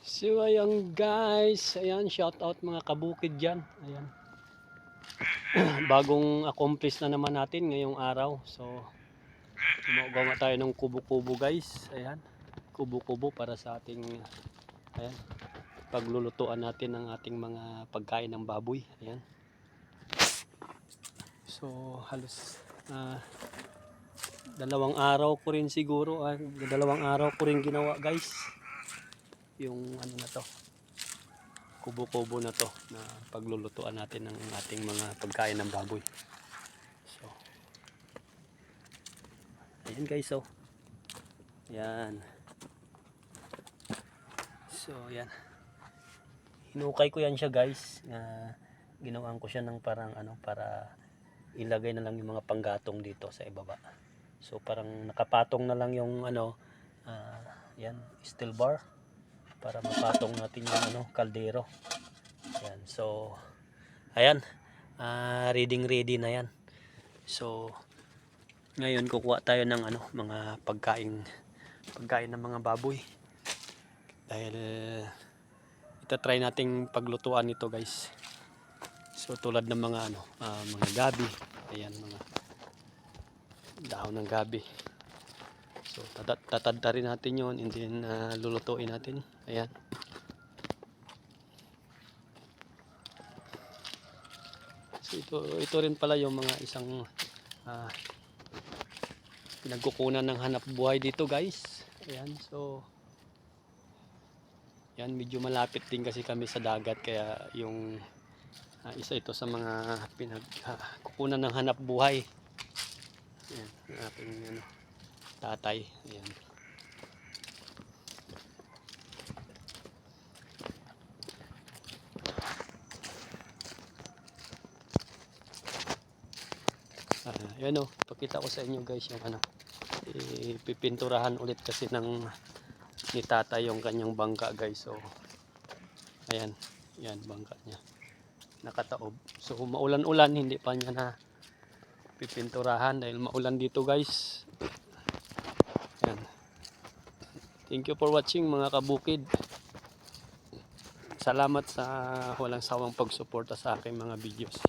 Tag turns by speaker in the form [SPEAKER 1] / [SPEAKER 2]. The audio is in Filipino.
[SPEAKER 1] So ayan guys, ayan shout out mga kabukid dyan. Ayan. Bagong accomplish na naman natin ngayong araw. So gumagawa tayo ng kubo-kubo guys. Ayan. Kubo-kubo para sa ating ayan, paglulutuan natin ng ating mga pagkain ng baboy. Ayan. So halos dalawang araw ko rin siguro, dalawang araw ko rin ginawa guys. Yung ano na to, kubo-kubo na to na paglulutuan natin ng ating mga pagkain ng baboy. So ayan guys, oh. Ayan. So ayan. Hinukay ko yan siya guys. Ginawaan ko siya ng parang ano, para ilagay na lang yung mga panggatong dito sa ibaba. So parang nakapatong na lang yung ano, yan, steel bar para mapatong natin yung ano, kaldero. Ayan. So ayan, ready na yan. So ngayon kukuha tayo ng ano, mga pagkain ng mga baboy. Dahil itatry nating paglutuan nito guys. So tulad ng mga ano, mga gabi. Ayan, mga dahon ng gabi. So tatadtarin natin yon, and then lulutuin natin. Ayan. So ito rin pala yung mga isang pinagkukunan ng hanap buhay dito guys. Ayan. So yan, medyo malapit din kasi kami sa dagat, kaya yung isa ito sa mga pinagkukunan ng hanap buhay. Ayan, ang ating ano, tatay. Ayan. Ayan o, pakita ko sa inyo guys yung ano, ipipinturahan ulit kasi ni tatay yung kanyang bangka guys. So ayan, yan bangka niya nakataob. So maulan-ulan, hindi pa niya na pipinturahan dahil maulan dito guys. Ayan. Thank you for watching mga kabukid. Salamat sa walang sawang pagsuporta sa aking mga videos.